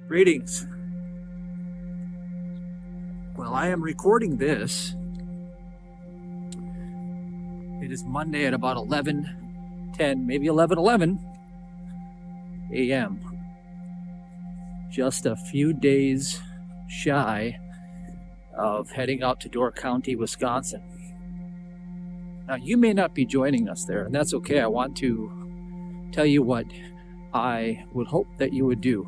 Greetings. Well, I am recording this. It is Monday at about 11:10, maybe 11:11 a.m. Just a few days shy of heading out to Door County, Wisconsin. Now, you may not be joining us there, and that's okay. I want to tell you what I would hope that you would do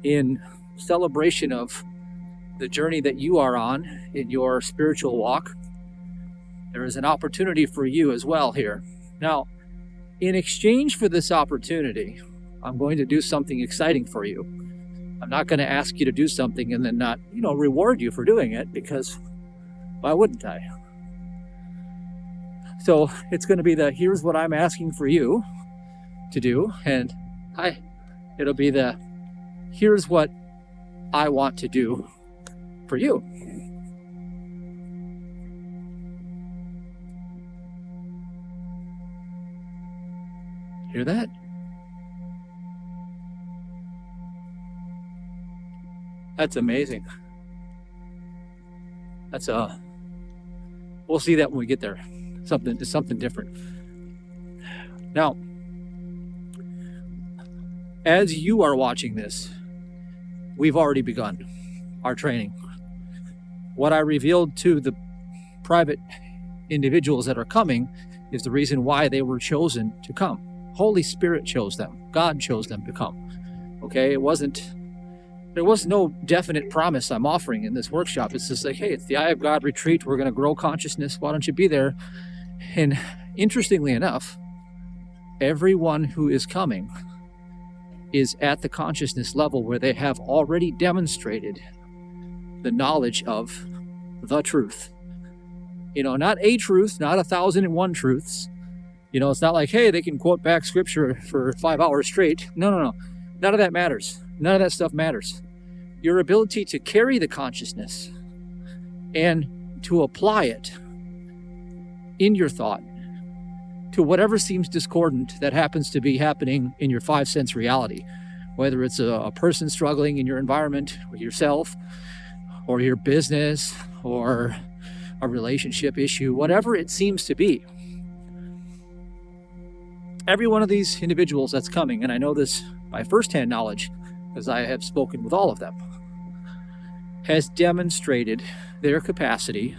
in celebration of the journey that you are on in your spiritual walk. There is an opportunity for you as well here. Now, in exchange for this opportunity, I'm going to do something exciting for you. I'm not going to ask you to do something and then not, reward you for doing it, because why wouldn't I? So it's going to be here's what I'm asking for you to do, and it'll be here's what I want to do for you. Hear that? That's amazing. We'll see that when we get there. It's something different. Now, as you are watching this, we've already begun our training. What I revealed to the private individuals that are coming is the reason why they were chosen to come. Holy Spirit chose them. God chose them to come. Okay, there was no definite promise I'm offering in this workshop. It's just like, hey, it's the Eye of God retreat. We're going to grow consciousness. Why don't you be there? And interestingly enough, everyone who is coming is at the consciousness level where they have already demonstrated the knowledge of the truth. Not a truth, not 1,001 truths. It's not like, hey, they can quote back scripture for 5 hours straight. No. None of that matters. None of that stuff matters. Your ability to carry the consciousness and to apply it in your thought to whatever seems discordant that happens to be happening in your 5-sense reality, whether it's a person struggling in your environment with yourself or your business or a relationship issue, whatever it seems to be. Every one of these individuals that's coming, and I know this by firsthand knowledge because I have spoken with all of them, has demonstrated their capacity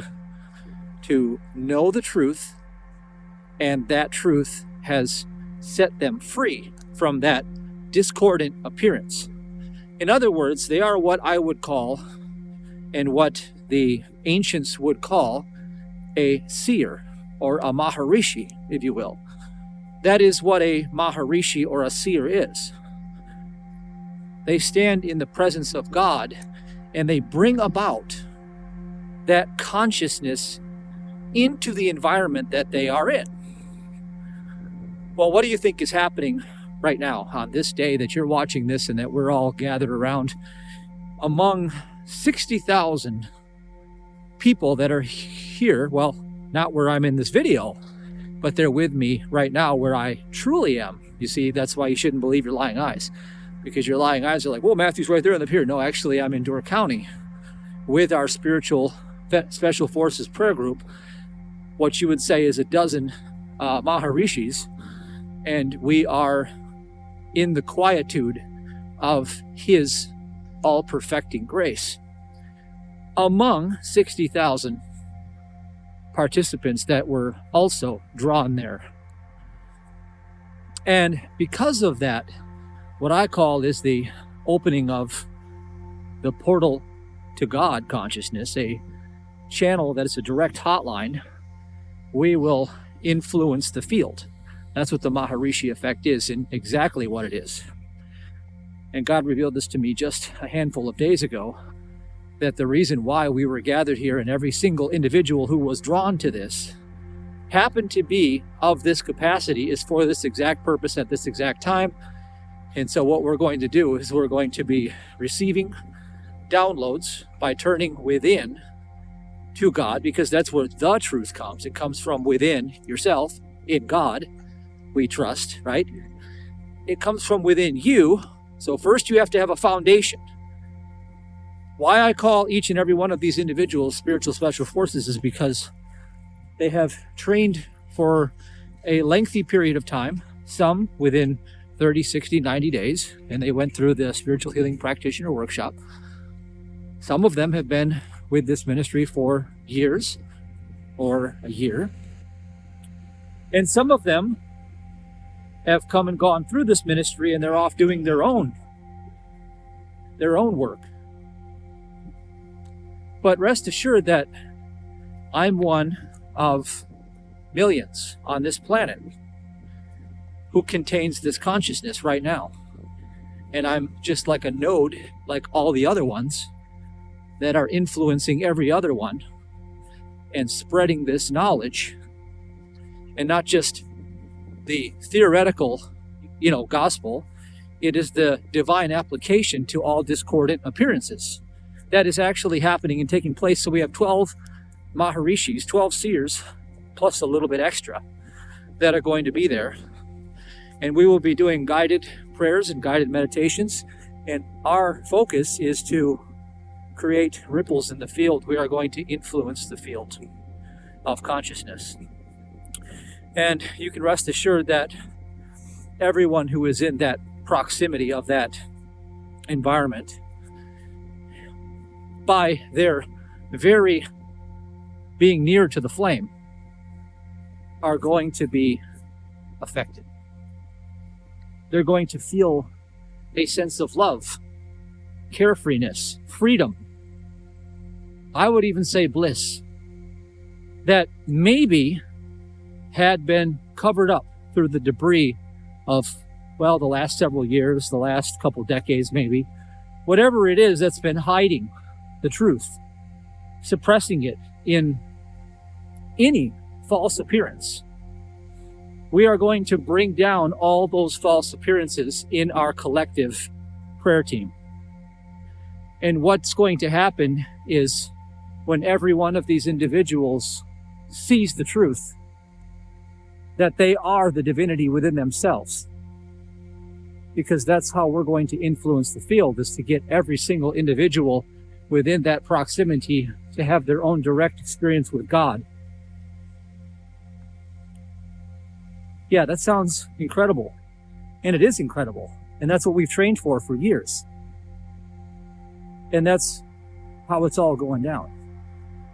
to know the truth, and that truth has set them free from that discordant appearance. In other words, they are what I would call, and what the ancients would call, a seer or a maharishi, if you will. That is what a maharishi or a seer is. They stand in the presence of God and they bring about that consciousness into the environment that they are in. Well, what do you think is happening right now on this day that you're watching this and that we're all gathered around? Among 60,000 people that are here, well, not where I'm in this video, but they're with me right now where I truly am. You see, that's why you shouldn't believe your lying eyes, because your lying eyes are like, well, Matthew's right there in the pier. No, actually, I'm in Door County with our spiritual special forces prayer group. What you would say is a dozen maharishis, and we are in the quietude of his all-perfecting grace among 60,000 participants that were also drawn there. And because of that, what I call is the opening of the portal to God consciousness, a channel that is a direct hotline, we will influence the field. That's what the Maharishi effect is, and exactly what it is. And God revealed this to me just a handful of days ago, that the reason why we were gathered here and every single individual who was drawn to this happened to be of this capacity is for this exact purpose at this exact time. And so what we're going to do is we're going to be receiving downloads by turning within to God, because that's where the truth comes. It comes from within yourself, in God, we trust, right? It comes from within you, So first you have to have a foundation. Why I call each and every one of these individuals spiritual special forces is because they have trained for a lengthy period of time, some within 30, 60, 90 days, and they went through the spiritual healing practitioner workshop. Some of them have been with this ministry for years or a year. And some of them have come and gone through this ministry and they're off doing their own work. But rest assured that I'm one of millions on this planet who contains this consciousness right now. And I'm just like a node, like all the other ones, that are influencing every other one and spreading this knowledge, and not just the theoretical, gospel. It is the divine application to all discordant appearances that is actually happening and taking place. So we have 12 Maharishis, 12 seers, plus a little bit extra, that are going to be there. And we will be doing guided prayers and guided meditations. And our focus is to create ripples in the field. We are going to influence the field of consciousness. And you can rest assured that everyone who is in that proximity of that environment, by their very being near to the flame, are going to be affected. They're going to feel a sense of love, carefreeness, freedom. I would even say bliss, that maybe had been covered up through the debris of, the last several years, the last couple decades maybe. Whatever it is that's been hiding the truth, suppressing it in any false appearance. We are going to bring down all those false appearances in our collective prayer team. And what's going to happen is, when every one of these individuals sees the truth, that they are the divinity within themselves. Because that's how we're going to influence the field, is to get every single individual within that proximity to have their own direct experience with God. Yeah, that sounds incredible. And it is incredible. And that's what we've trained for years. And that's how it's all going down.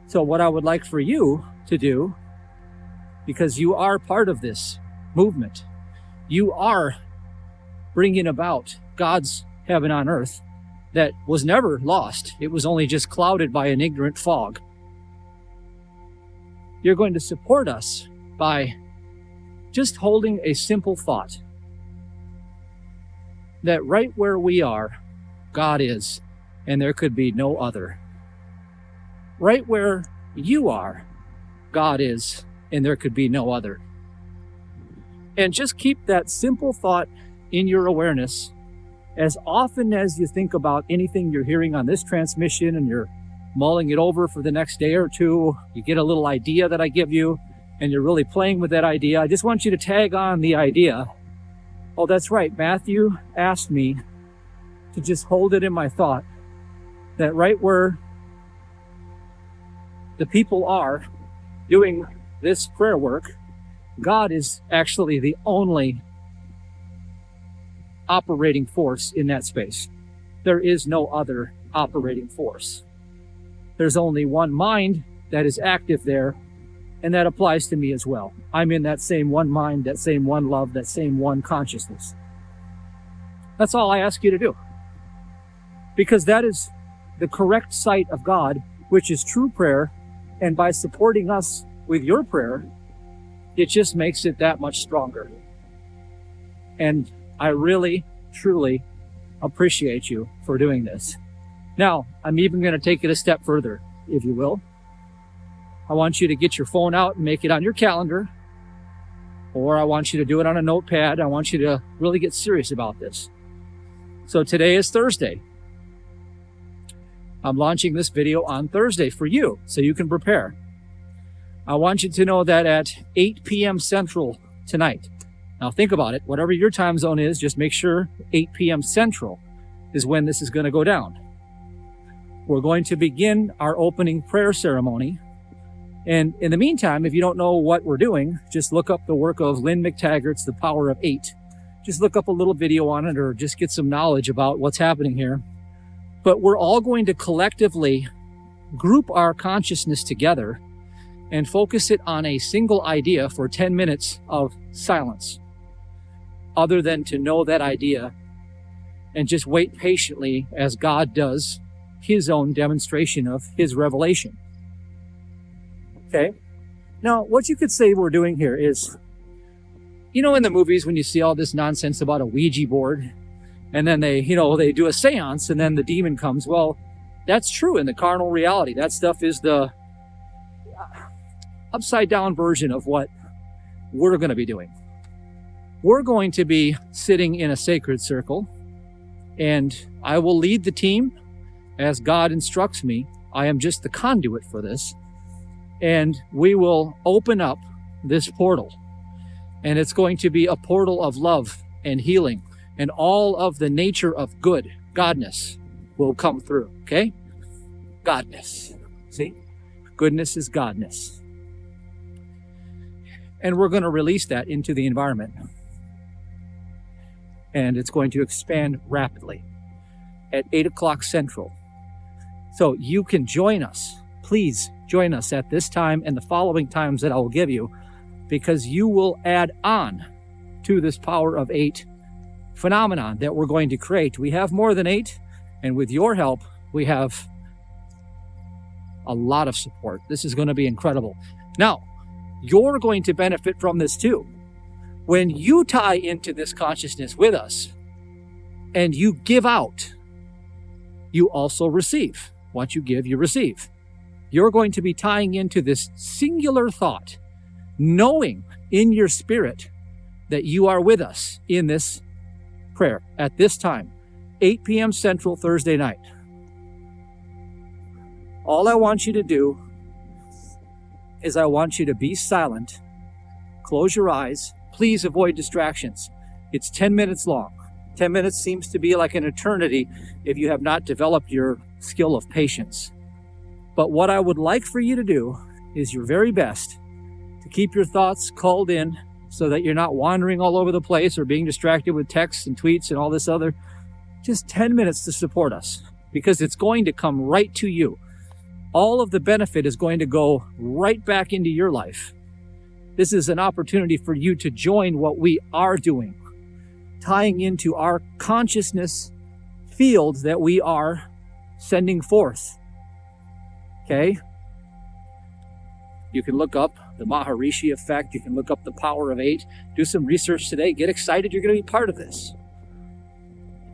So what I would like for you to do, because you are part of this movement, you are bringing about God's heaven on earth that was never lost. It was only just clouded by an ignorant fog. You're going to support us by just holding a simple thought that right where we are, God is, and there could be no other. Right where you are, God is, and there could be no other. And just keep that simple thought in your awareness as often as you think about anything you're hearing on this transmission, and you're mulling it over for the next day or two. You get a little idea that I give you, and you're really playing with that idea. I just want you to tag on the idea. Oh, that's right. Matthew asked me to just hold it in my thought that right where the people are doing this prayer work, God is actually the only operating force in that space. There is no other operating force. There's only one mind that is active there, and that applies to me as well. I'm in that same one mind, that same one love, that same one consciousness. That's all I ask you to do. Because that is the correct sight of God, which is true prayer, and by supporting us with your prayer, it just makes it that much stronger. And I really, truly appreciate you for doing this. Now, I'm even going to take it a step further, if you will. I want you to get your phone out and make it on your calendar, or I want you to do it on a notepad. I want you to really get serious about this. So today is Thursday. I'm launching this video on Thursday for you, so you can prepare. I want you to know that at 8 p.m. Central tonight, Now think about it. Whatever your time zone is, just make sure 8 p.m. Central is when this is going to go down. We're going to begin our opening prayer ceremony. And in the meantime, if you don't know what we're doing, just look up the work of Lynn McTaggart's The Power of 8. Just look up a little video on it or just get some knowledge about what's happening here. But we're all going to collectively group our consciousness together and focus it on a single idea for 10 minutes of silence, other than to know that idea and just wait patiently as God does his own demonstration of his revelation. Okay? Now, what you could say we're doing here is, you know, in the movies when you see all this nonsense about a Ouija board, and then they do a seance and then the demon comes. Well, that's true in the carnal reality. That stuff is the upside down version of what we're going to be doing. We're going to be sitting in a sacred circle, and I will lead the team as God instructs me. I am just the conduit for this. And we will open up this portal. And it's going to be a portal of love and healing. And all of the nature of good, godness, will come through. Okay? Godness. See? Goodness is godness. And we're going to release that into the environment. And it's going to expand rapidly at 8 o'clock Central. So you can join us. Please join us at this time and the following times that I will give you, because you will add on to this Power of 8 phenomenon that we're going to create. We have more than 8, and with your help, we have a lot of support. This is going to be incredible. Now, you're going to benefit from this too. When you tie into this consciousness with us and you give out, you also receive. What you give, you receive. You're going to be tying into this singular thought, knowing in your spirit that you are with us in this prayer at this time, 8 p.m. Central, Thursday night. All I want you to do is I want you to be silent, close your eyes, please avoid distractions. It's 10 minutes long. 10 minutes seems to be like an eternity if you have not developed your skill of patience. But what I would like for you to do is your very best to keep your thoughts called in so that you're not wandering all over the place or being distracted with texts and tweets and all this other. Just 10 minutes to support us, because it's going to come right to you. All of the benefit is going to go right back into your life. This is an opportunity for you to join what we are doing, tying into our consciousness field that we are sending forth. Okay? You can look up the Maharishi effect. You can look up the Power of 8. Do some research today. Get excited. You're going to be part of this.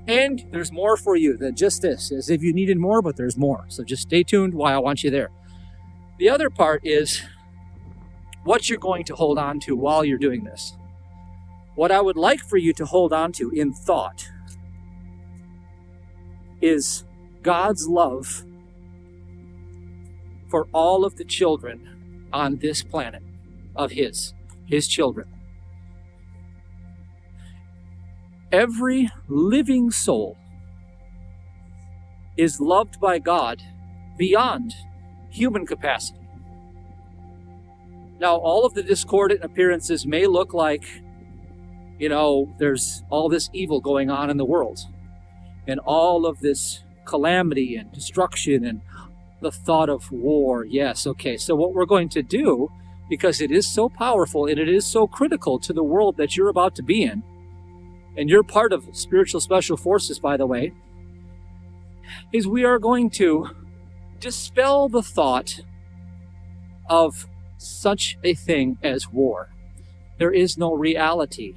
And there's more for you than just this, as if you needed more, but there's more. So just stay tuned while I want you there. The other part is what you're going to hold on to while you're doing this. What I would like for you to hold on to in thought is God's love for all of the children on this planet of his children. Every living soul is loved by God beyond human capacity. Now, all of the discordant appearances may look like, there's all this evil going on in the world, and all of this calamity and destruction and the thought of war. Yes, okay, so what we're going to do, because it is so powerful and it is so critical to the world that you're about to be in, and you're part of spiritual special forces, by the way, is we are going to dispel the thought of such a thing as war. There is no reality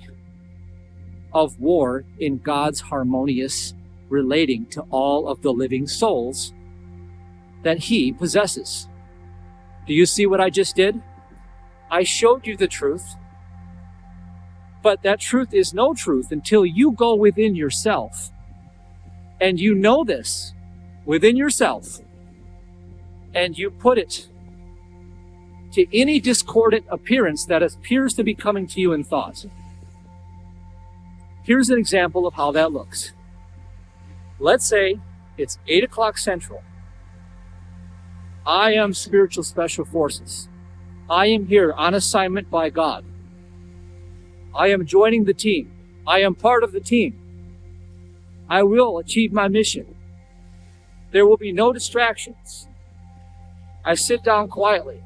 of war in God's harmonious relating to all of the living souls that he possesses. Do you see what I just did? I showed you the truth, but that truth is no truth until you go within yourself and you know this within yourself and you put it to any discordant appearance that appears to be coming to you in thought. Here's an example of how that looks. Let's say it's 8 o'clock Central. I am Spiritual Special Forces. I am here on assignment by God. I am joining the team. I am part of the team. I will achieve my mission. There will be no distractions. I sit down quietly.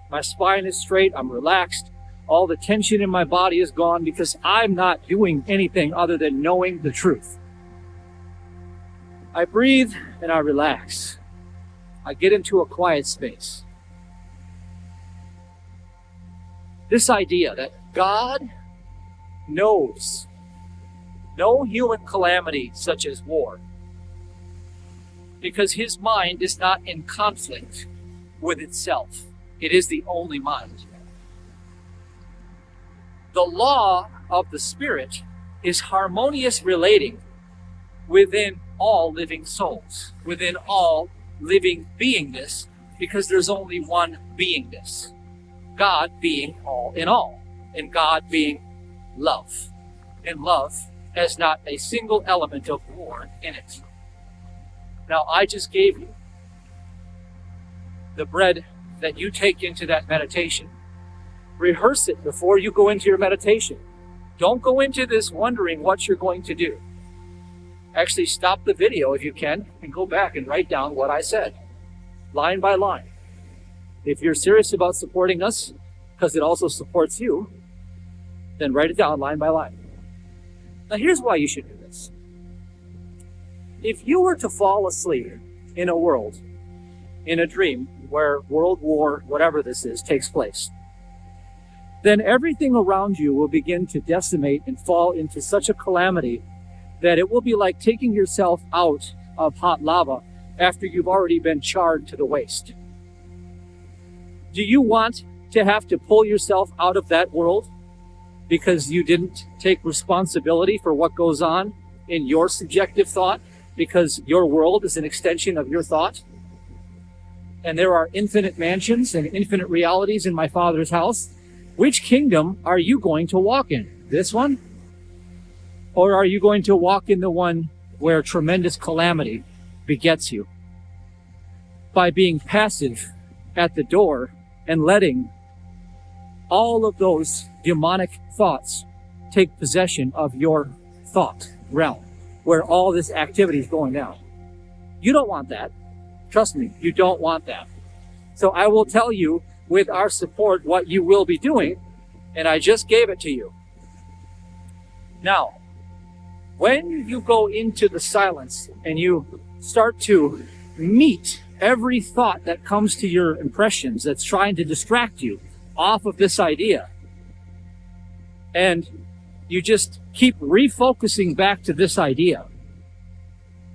My spine is straight. I'm relaxed. All the tension in my body is gone because I'm not doing anything other than knowing the truth. I breathe and I relax. I get into a quiet space. This idea that God knows no human calamity such as war, because his mind is not in conflict with itself. It is the only mind. The law of the Spirit is harmonious relating within all living souls, within all living beingness, because there's only one beingness. God being all in all, and God being love. And love has not a single element of war in it. Now, I just gave you the bread that you take into that meditation. Rehearse it before you go into your meditation. Don't go into this wondering what you're going to do. Actually, stop the video if you can and go back and write down what I said, line by line. If you're serious about supporting us, because it also supports you, then write it down line by line. Now, here's why you should do this. If you were to fall asleep in a world, in a dream, where World War, whatever this is, takes place, then everything around you will begin to decimate and fall into such a calamity that it will be like taking yourself out of hot lava after you've already been charred to the waist. Do you want to have to pull yourself out of that world because you didn't take responsibility for what goes on in your subjective thought, because your world is an extension of your thought? And there are infinite mansions and infinite realities in my Father's house. Which kingdom are you going to walk in? This one? Or are you going to walk in the one where tremendous calamity begets you? By being passive at the door and letting all of those demonic thoughts take possession of your thought realm, where all this activity is going down. You don't want that. Trust me, you don't want that. So I will tell you with our support what you will be doing, and I just gave it to you. Now, when you go into the silence and you start to meet every thought that comes to your impressions that's trying to distract you off of this idea, and you just keep refocusing back to this idea,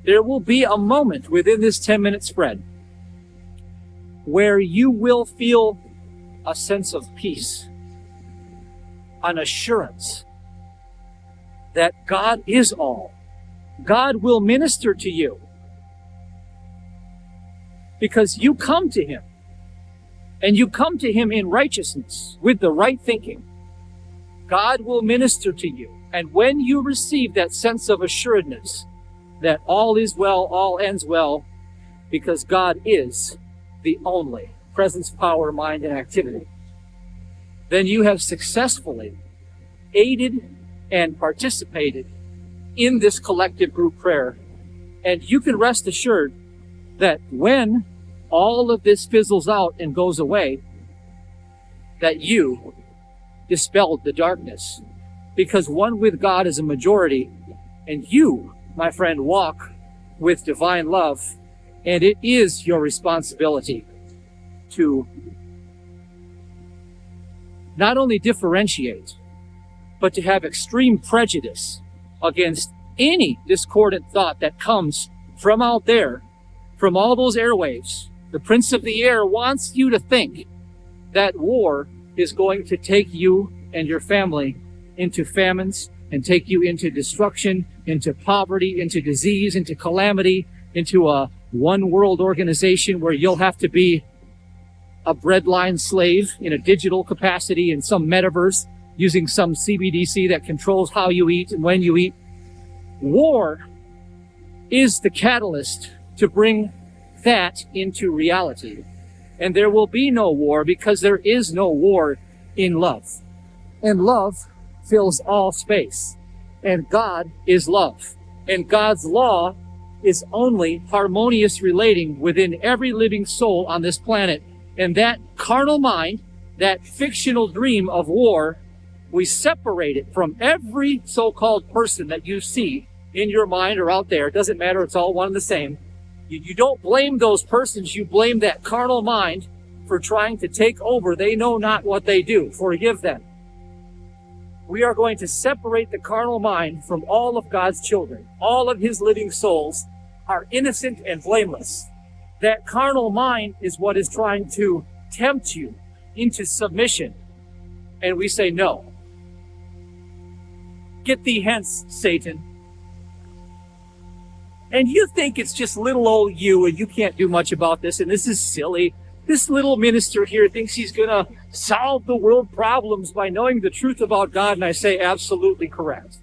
there will be a moment within this 10-minute spread where you will feel a sense of peace, an assurance that God is all. God will minister to you because you come to him, and you come to him in righteousness with the right thinking. God will minister to you. And when you receive that sense of assuredness that all is well, all ends well, because God is the only presence, power, mind, and activity, then you have successfully aided and participated in this collective group prayer. And you can rest assured that when all of this fizzles out and goes away, that you dispelled the darkness, because one with God is a majority, and you, my friend, walk with divine love, and it is your responsibility to not only differentiate, but to have extreme prejudice against any discordant thought that comes from out there, from all those airwaves. The Prince of the Air wants you to think that war is going to take you and your family into famines and take you into destruction, into poverty, into disease, into calamity, into a one world organization where you'll have to be a breadline slave in a digital capacity in some metaverse using some CBDC that controls how you eat and when you eat. War is the catalyst to bring that into reality. And there will be no war because there is no war in love. And love fills all space. And God is love. And God's law is only harmonious relating within every living soul on this planet. And that carnal mind, that fictional dream of war, we separate it from every so-called person that you see in your mind or out there. It doesn't matter. It's all one and the same. You don't blame those persons. You blame that carnal mind for trying to take over. They know not what they do. Forgive them. We are going to separate the carnal mind from all of God's children. All of his living souls are innocent and blameless. That carnal mind is what is trying to tempt you into submission. And we say, no. Get thee hence, Satan. And you think it's just little old you and you can't do much about this and this is silly. This little minister here thinks he's going to solve the world problems by knowing the truth about God. And I say absolutely correct.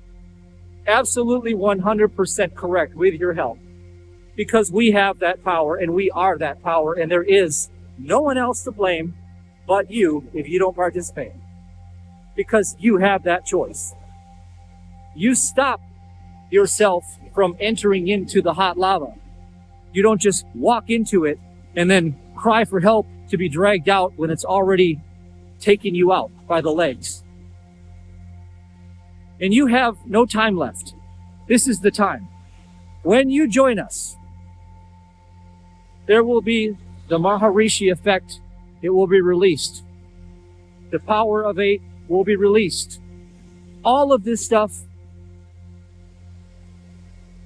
Absolutely 100% correct with your help. Because we have that power and we are that power. And there is no one else to blame but you if you don't participate. Because you have that choice. You stop yourself from entering into the hot lava. You don't just walk into it and then cry for help to be dragged out when it's already taken you out by the legs. And you have no time left. This is the time. When you join us, there will be the Maharishi effect. It will be released. The power of 8 will be released. All of this stuff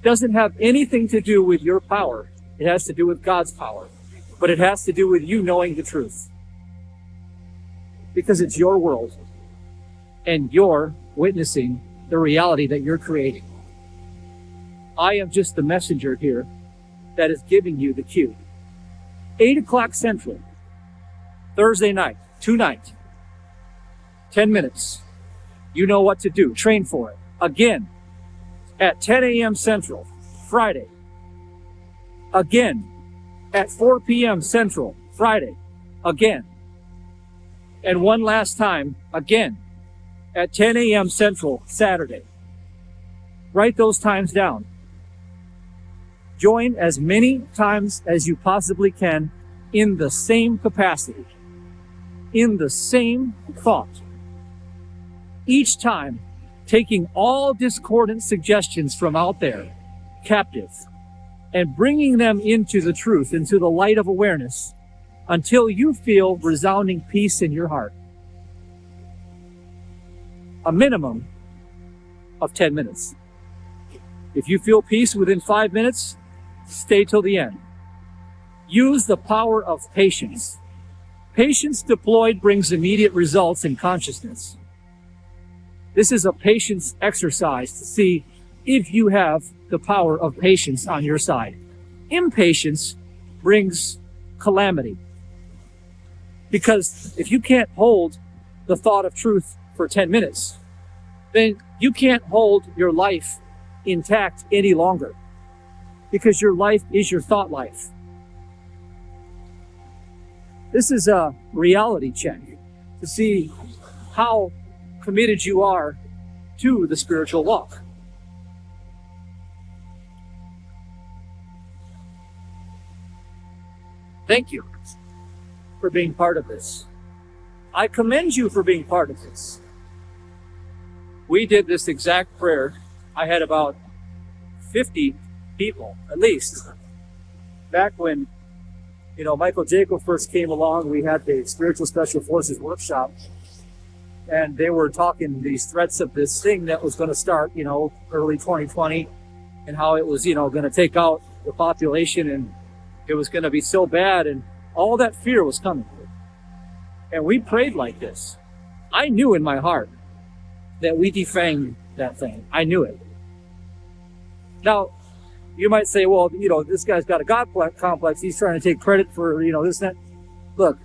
doesn't have anything to do with your power. It has to do with God's power. But it has to do with you knowing the truth. Because it's your world. And you're witnessing the reality that you're creating. I am just the messenger here that is giving you the cue. 8 o'clock Central, Thursday night, tonight, 10 minutes. You know what to do. Train for it. Again, at 10 a.m. Central, Friday. Again, at 4 p.m. Central, Friday. Again. And one last time, again, at 10 a.m. Central, Saturday. Write those times down. Join as many times as you possibly can in the same capacity, in the same thought. Each time, taking all discordant suggestions from out there, captive, and bringing them into the truth, into the light of awareness, until you feel resounding peace in your heart. A minimum of 10 minutes. If you feel peace within 5 minutes, stay till the end. Use the power of patience. Patience deployed brings immediate results in consciousness. This is a patience exercise to see if you have the power of patience on your side. Impatience brings calamity. Because if you can't hold the thought of truth for 10 minutes, then you can't hold your life intact any longer. Because your life is your thought life. This is a reality check to see how committed you are to the spiritual walk. Thank you for being part of this. I commend you for being part of this. We did this exact prayer. I had about 50 people, at least. Back when, Michael Jacob first came along, we had the Spiritual Special Forces workshop. And they were talking these threats of this thing that was going to start, early 2020, and how it was, going to take out the population, and it was going to be so bad, and all that fear was coming. And we prayed like this. I knew in my heart that we defanged that thing. I knew it. Now, you might say, well, this guy's got a God complex. He's trying to take credit for, this and that. Look,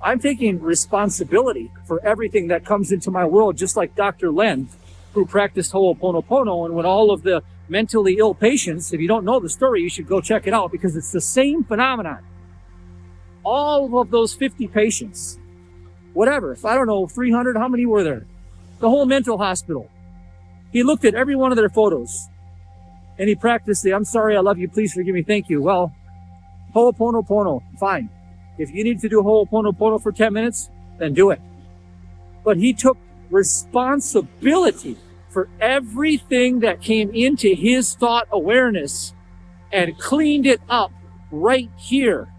I'm taking responsibility for everything that comes into my world, just like Dr. Len, who practiced Ho'oponopono, and when all of the mentally ill patients, if you don't know the story, you should go check it out, because it's the same phenomenon. All of those 50 patients, whatever, I don't know, 300, how many were there? The whole mental hospital. He looked at every one of their photos and he practiced the, I'm sorry, I love you, please forgive me, thank you. Well, Ho'oponopono, fine. If you need to do Ho'oponopono for 10 minutes, then do it. But he took responsibility for everything that came into his thought awareness and cleaned it up right here.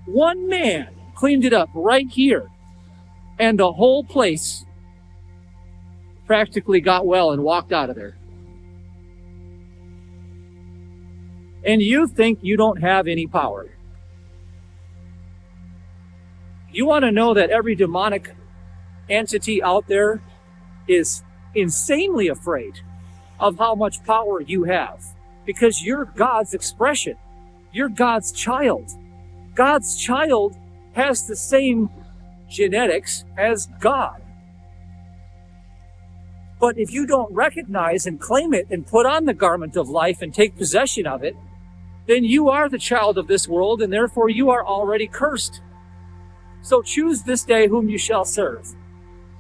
One man cleaned it up right here. And the whole place practically got well and walked out of there. And you think you don't have any power. You want to know that every demonic entity out there is insanely afraid of how much power you have, because you're God's expression. You're God's child. God's child has the same genetics as God. But if you don't recognize and claim it and put on the garment of life and take possession of it, then you are the child of this world, and therefore you are already cursed. So choose this day whom you shall serve.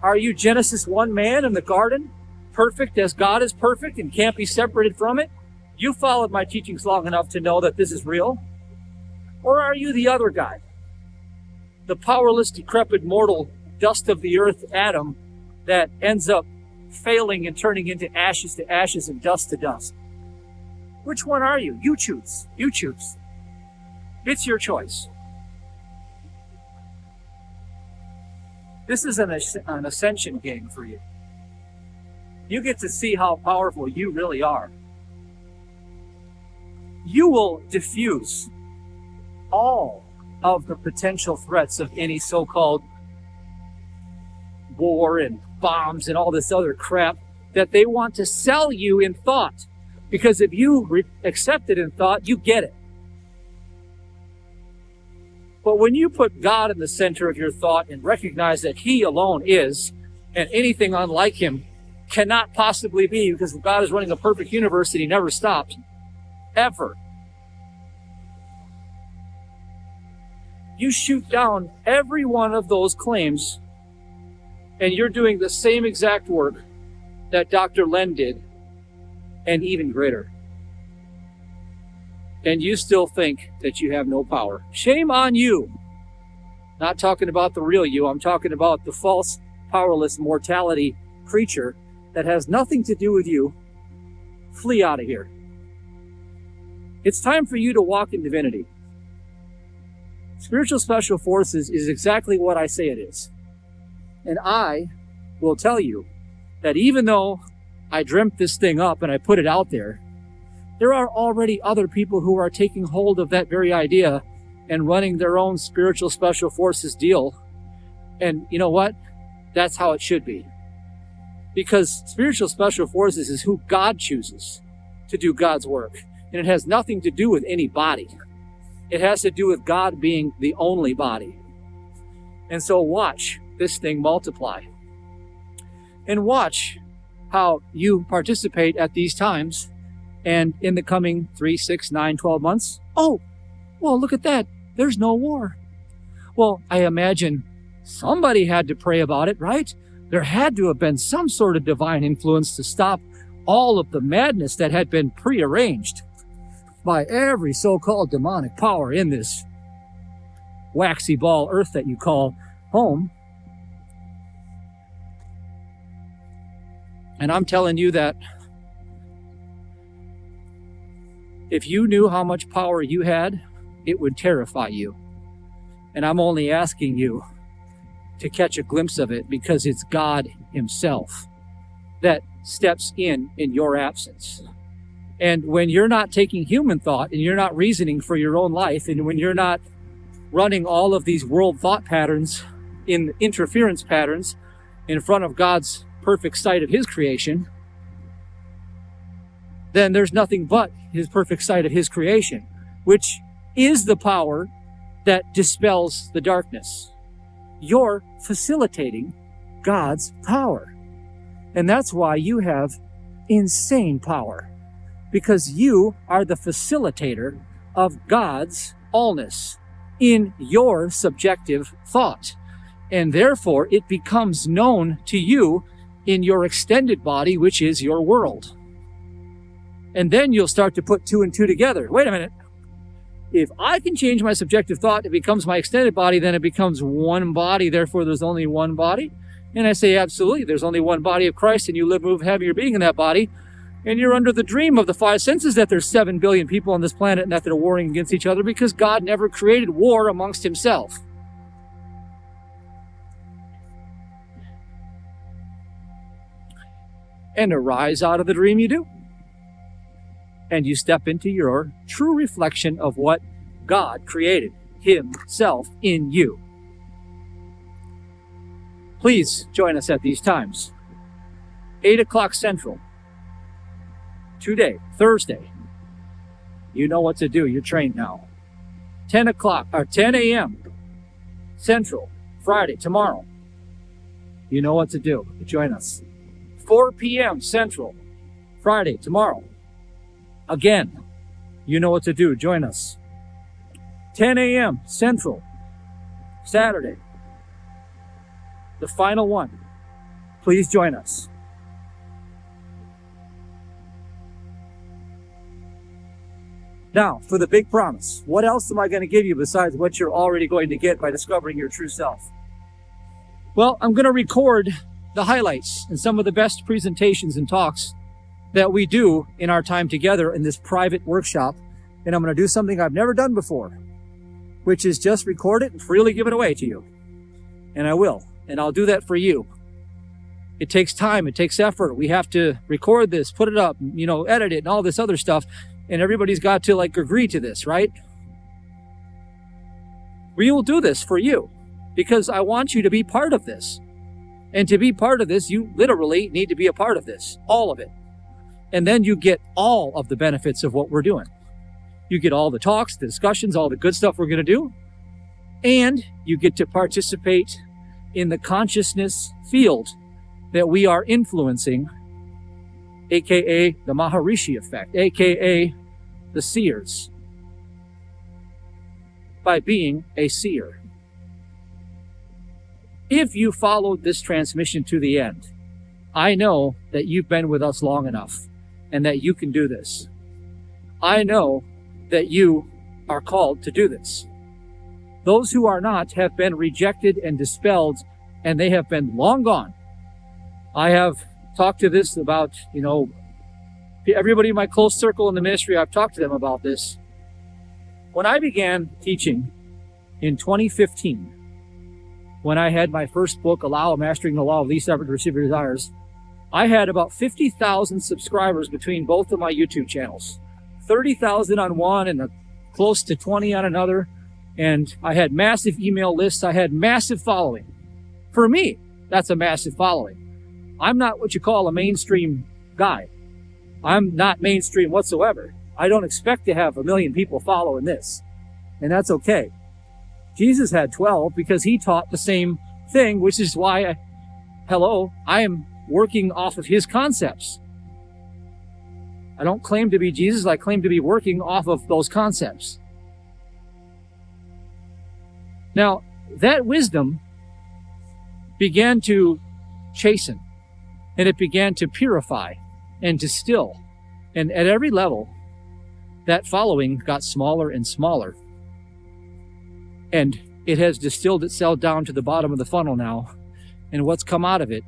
Are you Genesis 1 man in the garden, perfect as God is perfect and can't be separated from it? You followed my teachings long enough to know that this is real. Or are you the other guy, the powerless, decrepit, mortal dust of the earth Adam that ends up failing and turning into ashes to ashes and dust to dust? Which one are you? You choose. You choose. It's your choice. This is an ascension game for you. You get to see how powerful you really are. You will diffuse all of the potential threats of any so-called war and bombs and all this other crap that they want to sell you in thought. Because if you accept it in thought, you get it. But when you put God in the center of your thought and recognize that He alone is, and anything unlike Him cannot possibly be, because God is running a perfect universe and He never stopped, ever. You shoot down every one of those claims, and you're doing the same exact work that Dr. Len did, and even greater. And you still think that you have no power. Shame on you. Not talking about the real you. I'm talking about the false, powerless mortality creature that has nothing to do with you. Flee out of here. It's time for you to walk in divinity. Spiritual Special Forces is exactly what I say it is. And I will tell you that even though I dreamt this thing up and I put it out there, there are already other people who are taking hold of that very idea and running their own Spiritual Special Forces deal. And you know what? That's how it should be. Because Spiritual Special Forces is who God chooses to do God's work. And it has nothing to do with any body. It has to do with God being the only body. And so watch this thing multiply. And watch how you participate at these times. And in the coming 3, 6, 9, 12 months, oh, well, look at that. There's no war. Well, I imagine somebody had to pray about it, right? There had to have been some sort of divine influence to stop all of the madness that had been prearranged by every so-called demonic power in this waxy ball earth that you call home. And I'm telling you that if you knew how much power you had, it would terrify you. And I'm only asking you to catch a glimpse of it because it's God Himself that steps in your absence. And when you're not taking human thought and you're not reasoning for your own life, and when you're not running all of these world thought patterns in interference patterns in front of God's perfect sight of His creation, then there's nothing but His perfect sight of His creation, which is the power that dispels the darkness. you're facilitating God's power. And that's why you have insane power, because you are the facilitator of God's allness in your subjective thought. And therefore, it becomes known to you in your extended body, which is your world. And then you'll start to put two and two together. Wait a minute. If I can change my subjective thought, it becomes my extended body, then it becomes one body, therefore there's only one body. And I say, absolutely, there's only one body of Christ, and you live, move, have your being in that body. And you're under the dream of the five senses that there's 7 billion people on this planet and that they're warring against each other, because God never created war amongst himself. And arise out of the dream you do. And you step into your true reflection of what God created himself in you. Please join us at these times. 8 o'clock Central. Today, Thursday. You know what to do. You're trained now. 10 a.m. Central, Friday, tomorrow. You know what to do. Join us. 4 p.m. Central, Friday, tomorrow. Again, you know what to do. Join us. 10 a.m. Central, Saturday. The final one. Please join us. Now, for the big promise. What else am I going to give you besides what you're already going to get by discovering your true self? Well, I'm going to record the highlights and some of the best presentations and talks that we do in our time together in this private workshop. And I'm going to do something I've never done before, which is just record it and freely give it away to you. And I will. And I'll do that for you. It takes time. It takes effort. We have to record this, put it up, edit it and all this other stuff. And everybody's got to agree to this, right? We will do this for you because I want you to be part of this. And to be part of this, you literally need to be a part of this, all of it. And then you get all of the benefits of what we're doing. You get all the talks, the discussions, all the good stuff we're going to do. And you get to participate in the consciousness field that we are influencing, aka the Maharishi effect, aka the seers, by being a seer. If you followed this transmission to the end, I know that you've been with us long enough and that you can do this. I know that you are called to do this. Those who are not have been rejected and dispelled, and they have been long gone. I have talked to this about, everybody in my close circle in the ministry, I've talked to them about this. When I began teaching in 2015, when I had my first book, Mastering the Law of Least Effort to Receive Your Desires, I had about 50,000 subscribers between both of my YouTube channels. 30,000 on one and close to 20 on another. And I had massive email lists. I had massive following. For me, that's a massive following. I'm not what you call a mainstream guy. I'm not mainstream whatsoever. I don't expect to have 1 million people following this. And that's okay. Jesus had 12 because he taught the same thing, which is why I am working off of his concepts. I don't claim to be Jesus. I claim to be working off of those concepts. Now, that wisdom began to chasten, and it began to purify and distill. And at every level, that following got smaller and smaller. And it has distilled itself down to the bottom of the funnel now. And what's come out of it?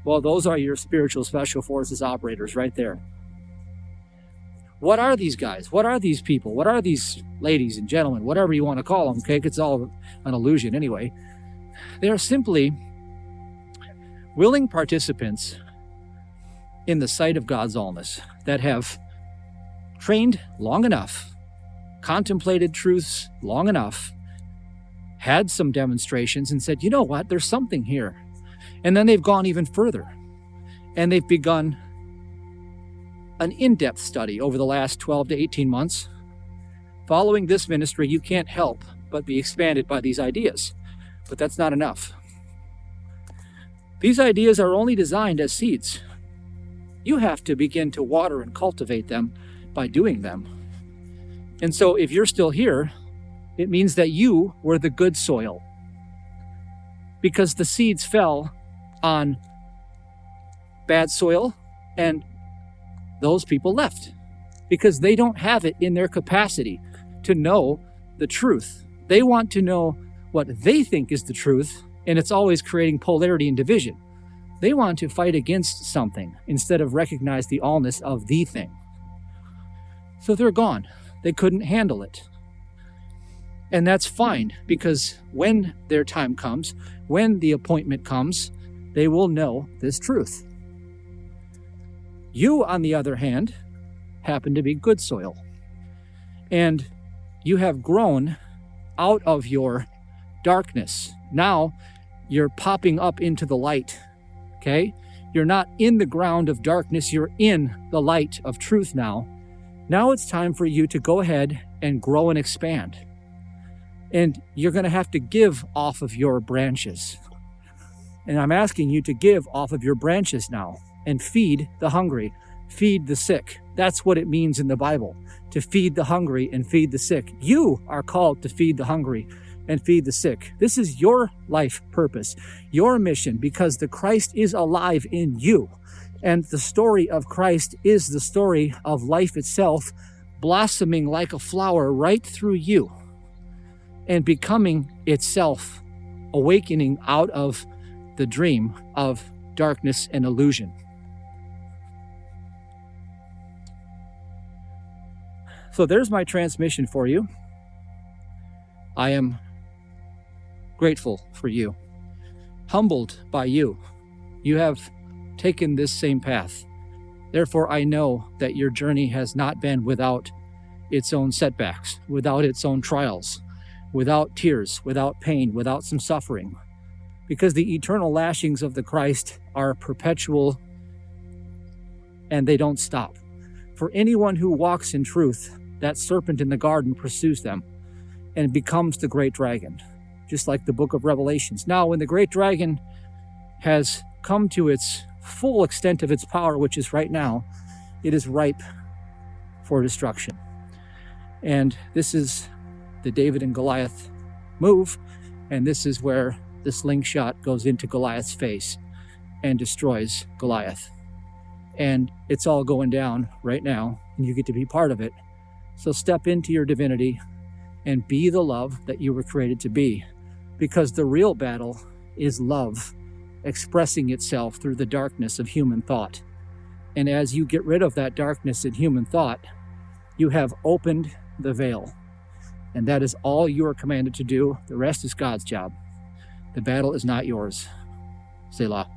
Well, those are your spiritual special forces operators right there. What are these guys? What are these people? What are these ladies and gentlemen? Whatever you want to call them, okay? It's all an illusion anyway. They are simply willing participants in the sight of God's allness that have trained long enough, contemplated truths long enough, had some demonstrations and said, you know what, there's something here. And then they've gone even further and they've begun an in-depth study over the last 12 to 18 months. Following this ministry, you can't help but be expanded by these ideas. But that's not enough. These ideas are only designed as seeds. You have to begin to water and cultivate them by doing them. And so if you're still here, it means that you were the good soil, because the seeds fell on bad soil and those people left because they don't have it in their capacity to know the truth. They want to know what they think is the truth, and it's always creating polarity and division. They want to fight against something instead of recognize the allness of the thing. So they're gone. They couldn't handle it. And that's fine, because when their time comes, when the appointment comes, they will know this truth. You, on the other hand, happen to be good soil. And you have grown out of your darkness. Now you're popping up into the light, okay? You're not in the ground of darkness, you're in the light of truth now. Now it's time for you to go ahead and grow and expand. And you're going to have to give off of your branches. And I'm asking you to give off of your branches now and feed the hungry, feed the sick. That's what it means in the Bible, to feed the hungry and feed the sick. You are called to feed the hungry and feed the sick. This is your life purpose, your mission, because the Christ is alive in you. And the story of Christ is the story of life itself, blossoming like a flower right through you and becoming itself, awakening out of the dream of darkness and illusion. So there's my transmission for you. I am grateful for you, humbled by you. You have taken this same path. Therefore, I know that your journey has not been without its own setbacks, without its own trials, without tears, without pain, without some suffering, because the eternal lashings of the Christ are perpetual and they don't stop. For anyone who walks in truth, that serpent in the garden pursues them and becomes the great dragon, just like the book of Revelations. Now, when the great dragon has come to its full extent of its power, which is right now, it is ripe for destruction. And this is the David and Goliath move, and this is where the slingshot goes into Goliath's face and destroys Goliath. And it's all going down right now, and you get to be part of it. So step into your divinity and be the love that you were created to be, because the real battle is love expressing itself through the darkness of human thought. And as you get rid of that darkness in human thought, you have opened the veil. And that is all you are commanded to do. The rest is God's job. The battle is not yours. Selah.